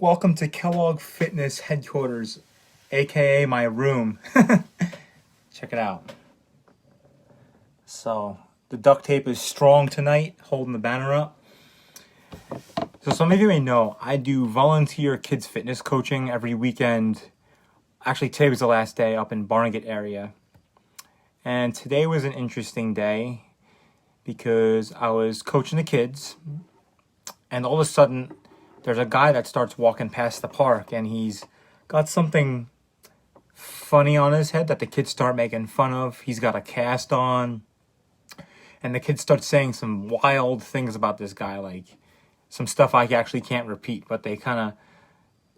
Welcome to Kellogg Fitness headquarters, aka my room. Check it out. So, the duct tape is strong tonight, holding the banner up. So some of you may know, I do volunteer kids fitness coaching every weekend. Actually, today was the last day up in Barnegat area. And today was an interesting day because I was coaching the kids, and all of a sudden, there's a guy that starts walking past the park, and he's got something funny on his head that the kids start making fun of. He's got a cast on, and the kids start saying some wild things about this guy, like some stuff I actually can't repeat, but they kind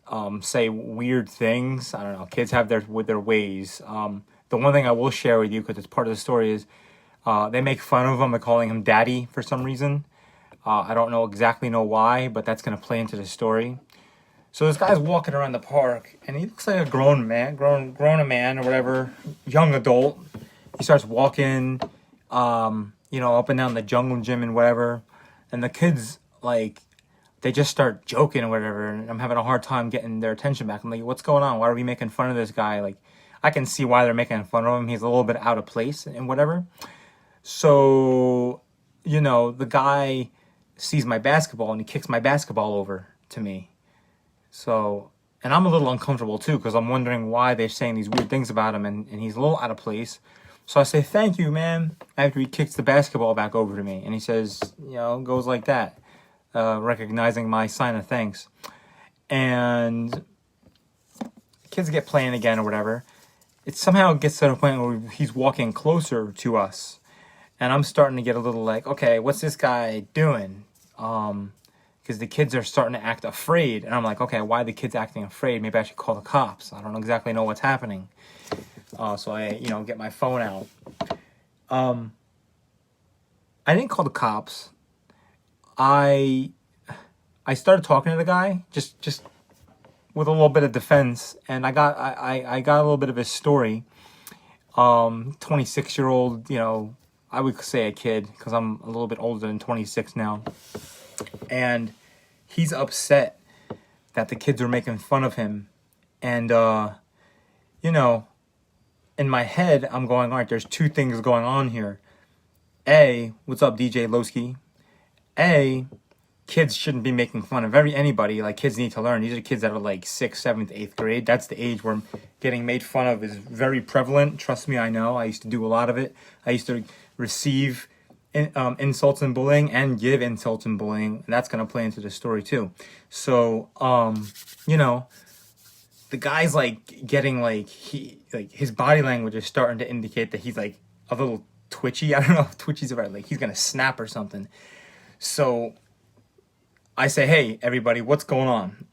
of say weird things. I don't know. Kids have their ways. The one thing I will share with you, because it's part of the story, is they make fun of him by calling him daddy for some reason. I don't exactly know why, but that's going to play into the story. So this guy's walking around the park, and he looks like a grown man or whatever, young adult. He starts walking, up and down the jungle gym and whatever. And the kids, they just start joking or whatever, and I'm having a hard time getting their attention back. I'm like, what's going on? Why are we making fun of this guy? I can see why they're making fun of him. He's a little bit out of place and whatever. So, the guy sees my basketball and he kicks my basketball over to me. So, and I'm a little uncomfortable too, because I'm wondering why they're saying these weird things about him, and he's a little out of place. So I say, thank you, man, after he kicks the basketball back over to me. And he says, goes like that, recognizing my sign of thanks. And kids get playing again or whatever. It somehow gets to the point where he's walking closer to us. And I'm starting to get a little like, okay, what's this guy doing? Because the kids are starting to act afraid. And I'm like, okay, why are the kids acting afraid? Maybe I should call the cops. I don't exactly know what's happening. So I, get my phone out. I didn't call the cops. I started talking to the guy, just with a little bit of defense. And I got a little bit of his story. 26-year-old, I would say a kid, because I'm a little bit older than 26 now. And he's upset that the kids are making fun of him. And, in my head, I'm going, all right, there's two things going on here. A, what's up, DJ Lowski? A, kids shouldn't be making fun of anybody. Kids need to learn. These are kids that are 6th, 7th, 8th grade. That's the age where getting made fun of is very prevalent. Trust me, I know. I used to do a lot of it. I used to receive insults and bullying and give insults and bullying. And that's going to play into the story too. So, the guy's getting his body language is starting to indicate that he's a little twitchy. I don't know if twitchy's the right, he's going to snap or something. So I say, hey, everybody, what's going on?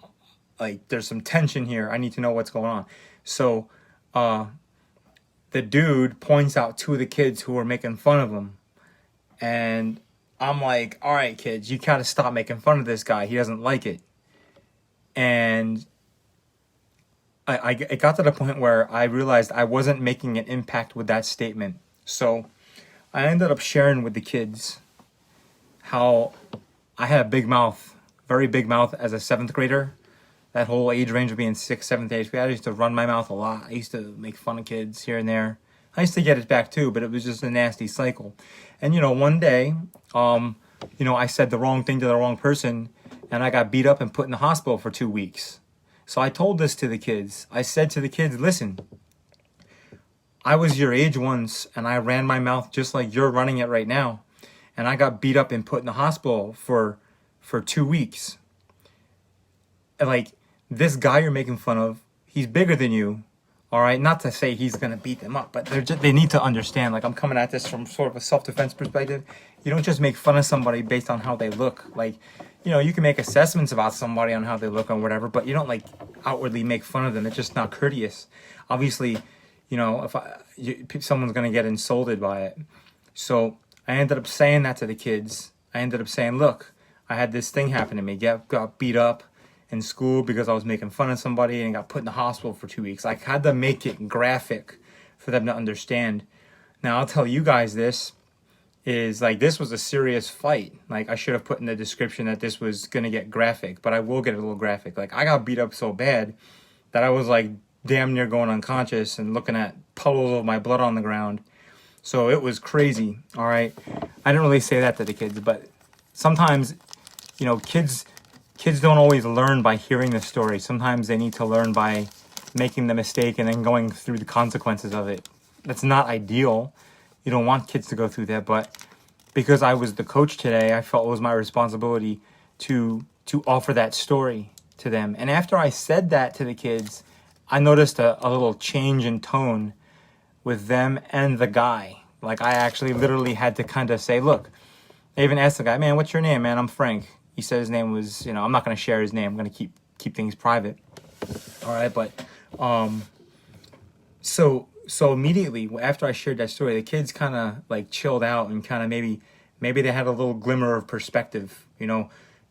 There's some tension here. I need to know what's going on. So, the dude points out two of the kids who are making fun of him. And I'm like, all right, kids, you gotta stop making fun of this guy. He doesn't like it. And I got to the point where I realized I wasn't making an impact with that statement. So I ended up sharing with the kids how I had a big mouth, very big mouth as a 7th grader. That whole age range of being 6th, 7th, 8th grade, I used to run my mouth a lot. I used to make fun of kids here and there. I used to get it back too, but it was just a nasty cycle. And, one day, I said the wrong thing to the wrong person, and I got beat up and put in the hospital for 2 weeks. So I told this to the kids. I said to the kids, listen, I was your age once, and I ran my mouth just like you're running it right now. And I got beat up and put in the hospital for 2 weeks. And this guy you're making fun of, he's bigger than you, all right? Not to say he's going to beat them up, but they need to understand, I'm coming at this from sort of a self-defense perspective. You don't just make fun of somebody based on how they look. You can make assessments about somebody on how they look or whatever, but you don't, outwardly make fun of them. It's just not courteous. Obviously, if someone's going to get insulted by it. So I ended up saying that to the kids. I ended up saying, look, I had this thing happen to me. Got beat up in school because I was making fun of somebody and got put in the hospital for 2 weeks. I had to make it graphic for them to understand. Now, I'll tell you guys this. is like this was a serious fight. Like I should have put in the description that this was gonna get graphic, but I will get a little graphic. Like I got beat up so bad that I was like damn near going unconscious and looking at puddles of my blood on the ground. So it was crazy. All right, I didn't really say that to the kids, but sometimes, kids don't always learn by hearing the story. Sometimes they need to learn by making the mistake and then going through the consequences of it. That's not ideal. You don't want kids to go through that, but because I was the coach today, I felt it was my responsibility to offer that story to them. And after I said that to the kids, I noticed a little change in tone with them and the guy. Like I actually literally had to kind of say, look, I even asked the guy, man, what's your name, man? I'm Frank. He said his name was, I'm not going to share his name. I'm going to keep things private. All right, but so immediately after I shared that story, the kids kind of like chilled out and kind of maybe they had a little glimmer of perspective.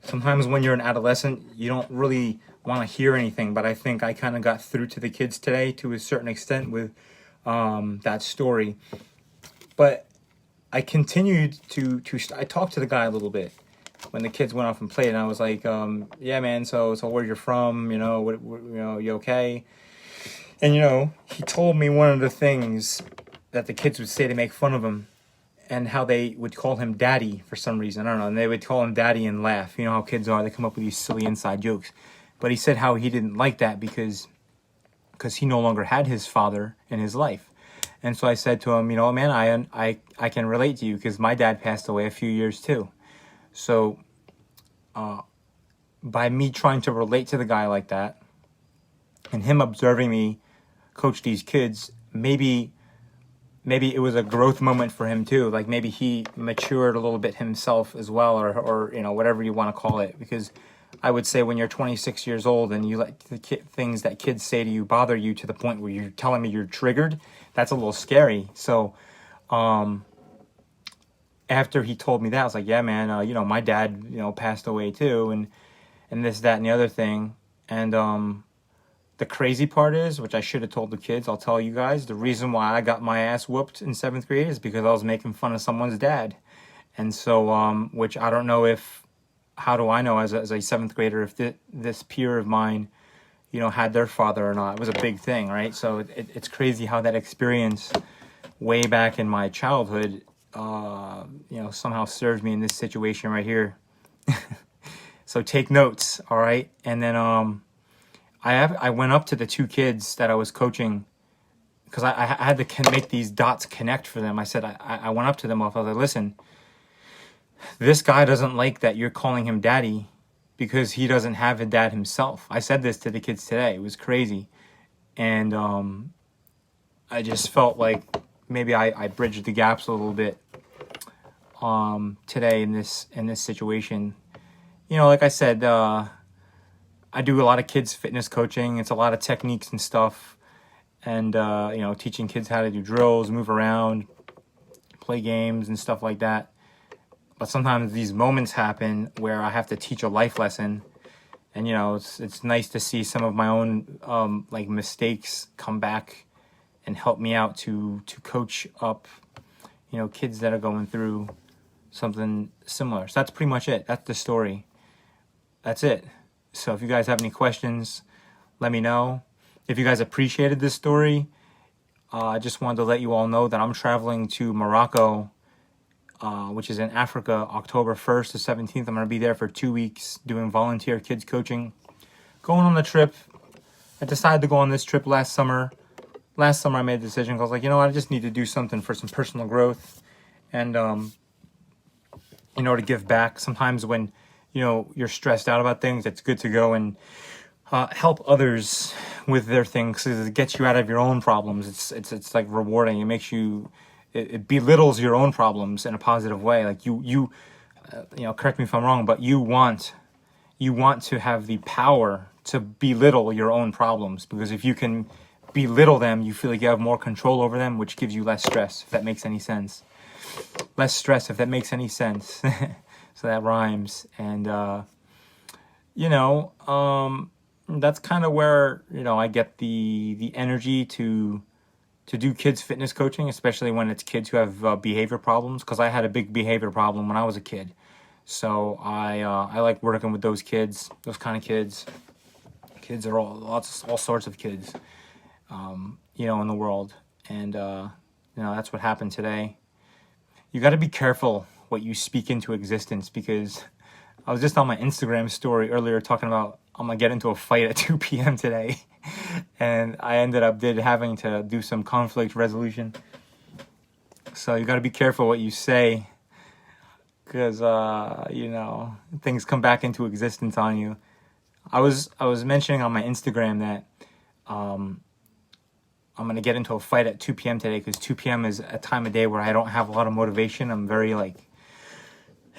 Sometimes when you're an adolescent, you don't really want to hear anything, but I think I kind of got through to the kids today to a certain extent with that story. But I continued I talked to the guy a little bit when the kids went off and played, and I was like, yeah, man, so where you're from, you okay? And, he told me one of the things that the kids would say to make fun of him and how they would call him daddy for some reason. I don't know. And they would call him daddy and laugh. You know how kids are. They come up with these silly inside jokes. But he said how he didn't like that because he no longer had his father in his life. And so I said to him, man, I can relate to you because my dad passed away a few years too. So by me trying to relate to the guy like that and him observing me coach these kids, maybe it was a growth moment for him too. Like maybe he matured a little bit himself as well, or whatever you want to call it. Because I would say when you're 26 years old and you let the things that kids say to you bother you to the point where you're telling me you're triggered, that's a little scary. So after he told me that, I was like, yeah, man, my dad, passed away too, and this, that, and the other thing. And the crazy part is, which I should have told the kids, I'll tell you guys, the reason why I got my ass whooped in 7th grade is because I was making fun of someone's dad. And so, which I don't know how do I know as a 7th grader if this peer of mine, had their father or not. It was a big thing, right? So it's crazy how that experience way back in my childhood, somehow served me in this situation right here. So take notes, all right? And then, I went up to the 2 kids that I was coaching because I had to make these dots connect for them. I said, I went up to them. I was like, listen, this guy doesn't like that you're calling him daddy because he doesn't have a dad himself. I said this to the kids today. It was crazy. And I just felt like maybe I bridged the gaps a little bit today in this situation. Like I said, I do a lot of kids fitness coaching. It's a lot of techniques and stuff. And, teaching kids how to do drills, move around, play games and stuff like that. But sometimes these moments happen where I have to teach a life lesson. And, it's nice to see some of my own, mistakes come back and help me out to coach up, kids that are going through something similar. So that's pretty much it. That's the story. That's it. So if you guys have any questions, let me know. If you guys appreciated this story, I just wanted to let you all know that I'm traveling to Morocco, which is in Africa, October 1st to 17th. I'm going to be there for 2 weeks doing volunteer kids coaching. Going on the trip. I decided to go on this trip last summer. Last summer I made a decision. I was like, I just need to do something for some personal growth. And, to give back. Sometimes when you're stressed out about things, it's good to go and help others with their things because it gets you out of your own problems. It's like rewarding. It makes you, it belittles your own problems in a positive way. Like you correct me if I'm wrong, but you want to have the power to belittle your own problems, because if you can belittle them, you feel like you have more control over them, which gives you less stress, if that makes any sense. Less stress, if that makes any sense. So that rhymes. And, that's kind of where, I get the energy to to do kids fitness coaching, especially when it's kids who have behavior problems, because I had a big behavior problem when I was a kid. So I like working with those kids, those kind of kids. Kids are all sorts of kids, you know, in the world, and you know, that's what happened today. You got to be careful what you speak into existence, because I was just on my Instagram story earlier talking about I'm gonna get into a fight at 2 p.m. today, and I ended up having to do some conflict resolution. So you got to be careful what you say, because you know, things come back into existence on you. I was mentioning on my Instagram that I'm gonna get into a fight at 2 p.m. today, because 2 p.m. is a time of day where I don't have a lot of motivation. I'm very like,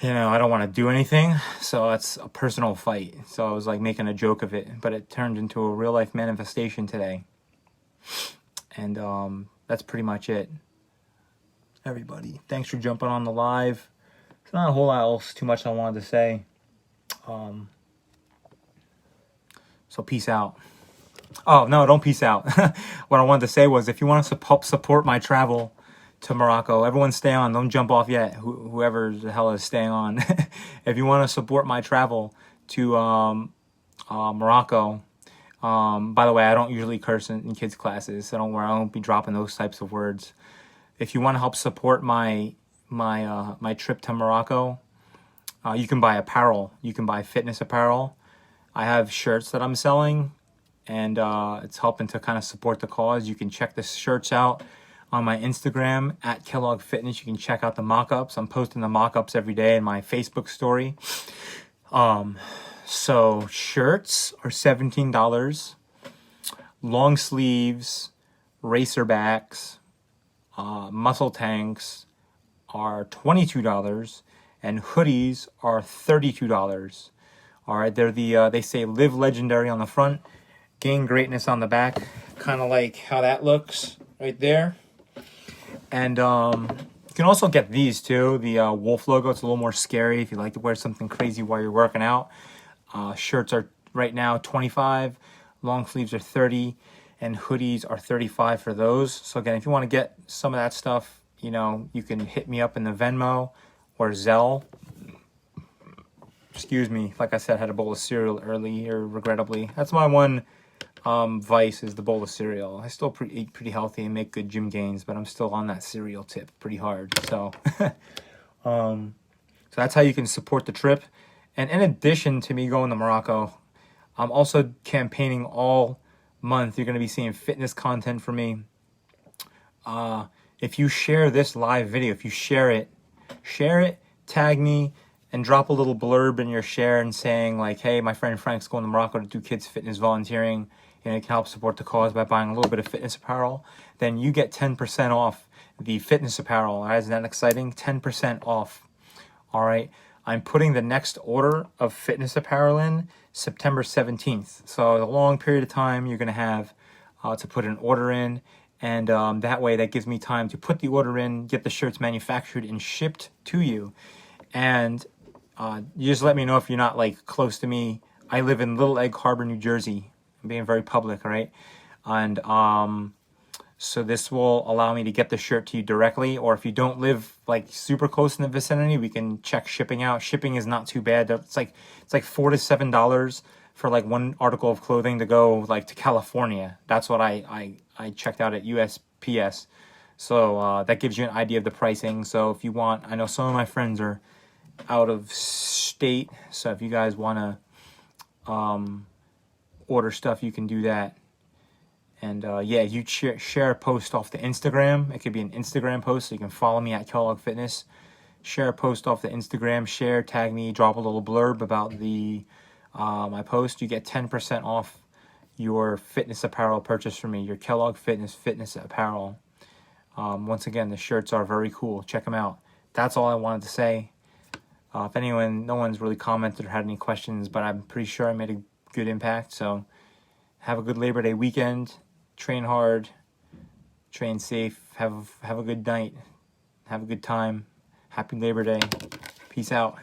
you know, I don't want to do anything, so it's a personal fight. So I was like making a joke of it, but it turned into a real life manifestation today. And that's pretty much it. Everybody, thanks for jumping on the live. It's not a whole lot else too much I wanted to say. So peace out. Oh, no, don't peace out. What I wanted to say was, if you want to support my travel to Morocco, everyone stay on. Don't jump off yet, whoever the hell is staying on. If you want to support my travel to Morocco, by the way, I don't usually curse in kids' classes, so don't worry, I won't be dropping those types of words. If you want to help support my trip to Morocco, you can buy apparel. You can buy fitness apparel. I have shirts that I'm selling, and it's helping to kind of support the cause. You can check the shirts out on my Instagram at Kellogg Fitness. You can check out the mock-ups. I'm posting the mock-ups every day in my Facebook story. So shirts are $17. Long sleeves, racerbacks, muscle tanks are $22, and hoodies are $32. All right, they're they say live legendary on the front, gain greatness on the back, kind of like how that looks right there. And you can also get these too, the wolf logo. It's a little more scary if you like to wear something crazy while you're working out. Shirts are right now $25, long sleeves are $30, and hoodies are $35 for those. So again, if you want to get some of that stuff, you know, you can hit me up in the Venmo or Zelle. Excuse me, like I said, I had a bowl of cereal earlier, regrettably. That's my one vice, is the bowl of cereal. I still eat pretty healthy and make good gym gains, but I'm still on that cereal tip pretty hard. So, so that's how you can support the trip. And in addition to me going to Morocco, I'm also campaigning all month. You're going to be seeing fitness content from me. If you share this live video, if you share it, tag me, and drop a little blurb in your share and saying like, hey, my friend Frank's going to Morocco to do kids fitness volunteering. You know, you can help support the cause by buying a little bit of fitness apparel. Then you get 10% off the fitness apparel. All right, isn't that exciting? 10% off. All right. I'm putting the next order of fitness apparel in September 17th. So a long period of time you're going to have to put an order in. And that way, that gives me time to put the order in, get the shirts manufactured and shipped to you. And you just let me know if you're not like close to me. I live in Little Egg Harbor, New Jersey. I'm being very public, right? And so this will allow me to get the shirt to you directly. Or if you don't live like super close in the vicinity, we can check shipping out. Shipping is not too bad. It's like $4 to $7 for like one article of clothing to go like to California. That's what I checked out at USPS. So that gives you an idea of the pricing. So if you want, I know some of my friends are out of state, so if you guys want to order stuff, you can do that. And yeah, you share a post off the Instagram. It could be an Instagram post, so you can follow me at Kellogg Fitness. Share a post off the Instagram, tag me, drop a little blurb about the my post. You get 10% off your fitness apparel purchase from me, your Kellogg fitness apparel. Once again, the shirts are very cool. Check them out. That's all I wanted to say. If no one's really commented or had any questions, but I'm pretty sure I made a good impact. So have a good Labor Day weekend. Train hard. Train safe. Have a good night. Have a good time. Happy Labor Day. Peace out.